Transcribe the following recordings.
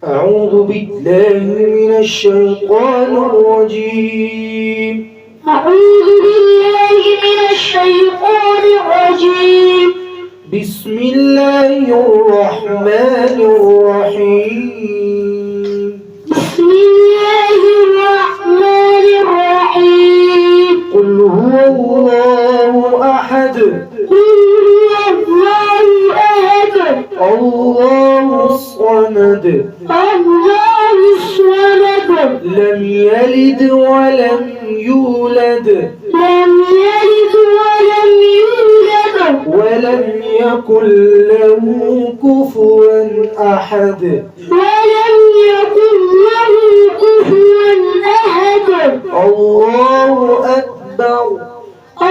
أعوذ بالله من الشيطان الرجيم. أعوذ بالله من الشيطان الرجيم. بسم الله الرحمن الرحيم. بسم الله الرحمن الرحيم. قل هو الله أحد. قل هو الله أحد. الله الصمد. الله الصمد. لم يلد ولم يولد. لم يلد ولم يولد. ولم يكن له كفوا أحد. ولم يكن له كفوا أحد. الله أكبر.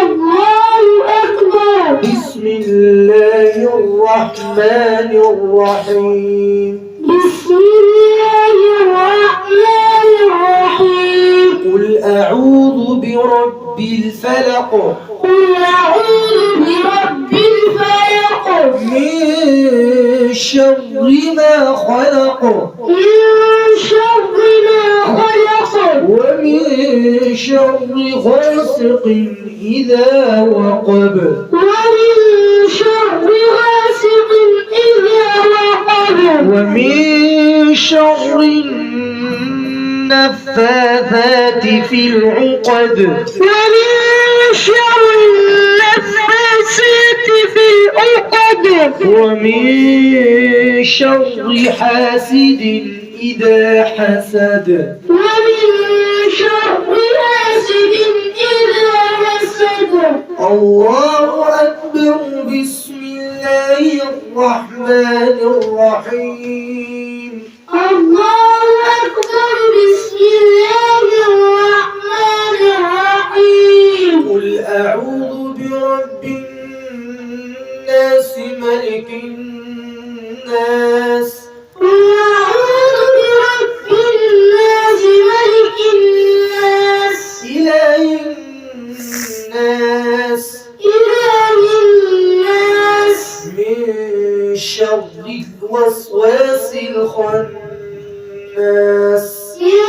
الله أكبر. بسم الله الرحمن الرحيم. بسم الله الرحمن الرحيم. قل أعوذ برب الفلق. قل أعوذ برب الفلق. من شر ما خلق. من شر ما خلق. ومن شر غاسق إذا وقب. ومن شر غاسق إذا وقب. ومن شر النفاثات في العقد. ومن شر النفاثات في العقد. ومن شر حاسد إذا حسد. ومن شر حاسد إذا حسد. الله أكبر. بسم الله الرحمن الرحيم. الله أكبر. بسم الله الرحمن الرحيم. قل أعوذ برب الناس ملك الناس قل أعوذ برب الناس ملك الناس إله الناس إله الناس من شر الوسواس الخناس من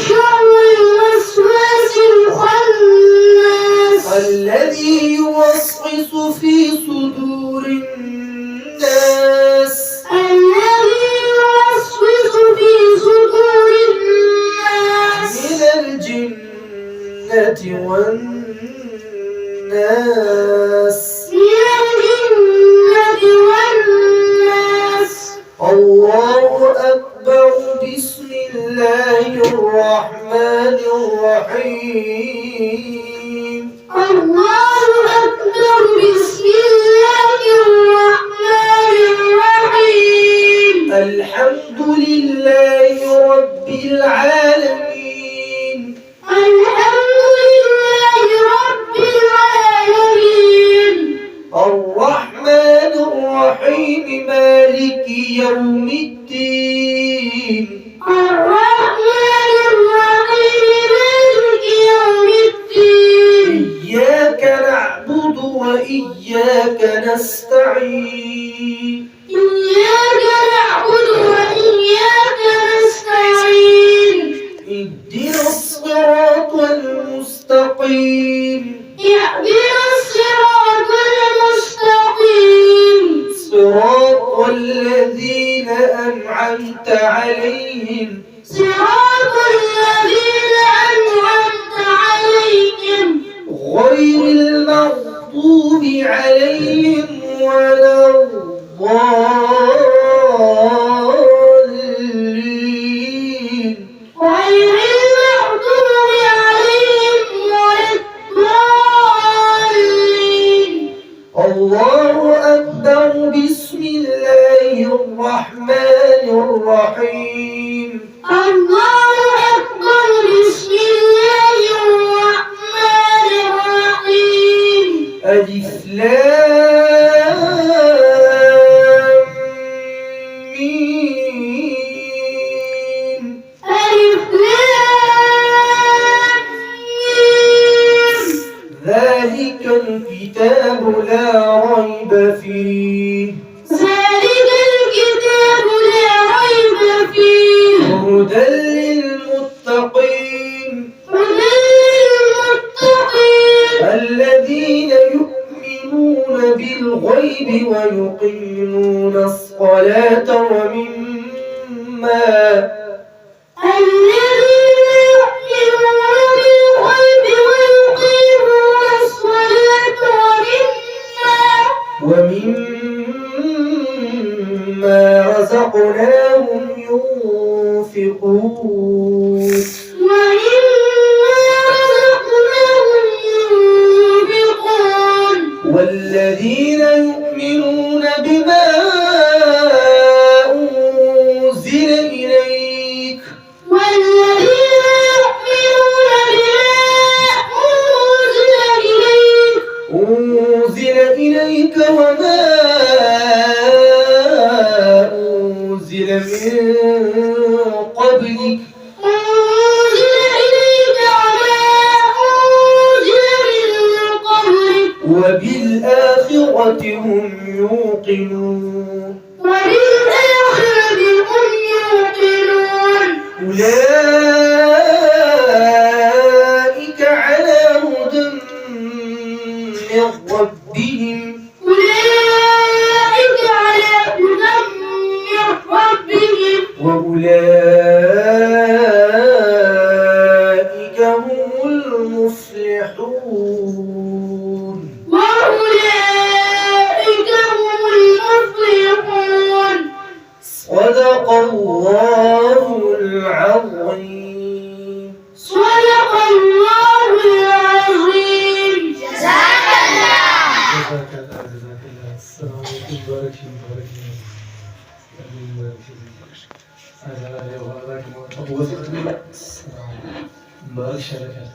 شر الوسواس الخناس الذي يوسوس في صدور الناس الذي يوسوس في صدور الناس من الجنة والناس. من الجنة والناس. الله أكبر. بسم الله الرحمن الرحيم. الله أكبر. بسم الله الرحمن الرحيم. الحمد لله رب العالمين. الحمد لله رب العالمين. الرحمن الرحيم مالك يوم الدين. الرحمن الرحيم مالك يوم الدين. إياك نعبد وإياك نستعين. إياك نعبد وإياك نستعين. اهدنا الصراط المستقيم. اهدنا الصراط المستقيم. صراط الذين أنعمت عليهم صراط الذين أنعمت عليهم غير المغضوب عليهم ولا الضالين. غير المغضوب عليهم ولا الضالين. الله أكبر. بسم الله الرحمن الرحيم. الله أكبر. بسم الله الرحمن الرحيم. ألف لام ميم. ألف لام ميم. ذلك الكتاب لا ريب فيه. ذلك الكتاب لا ريب فيه. هدى للمتقين الذين يؤمنون بالغيب ويقيمون الصلاة ومما رزقناهم ينفقون والذين يؤمنون بما أنزل إليك وما أنزل من قبلك وبالآخرة هم يوقنون أولئك على هدى من ربهم وأولئك هم المفلحون صدق الله العظيم. جزاك الله. السلام عليكم. بارك الله. بارك الله.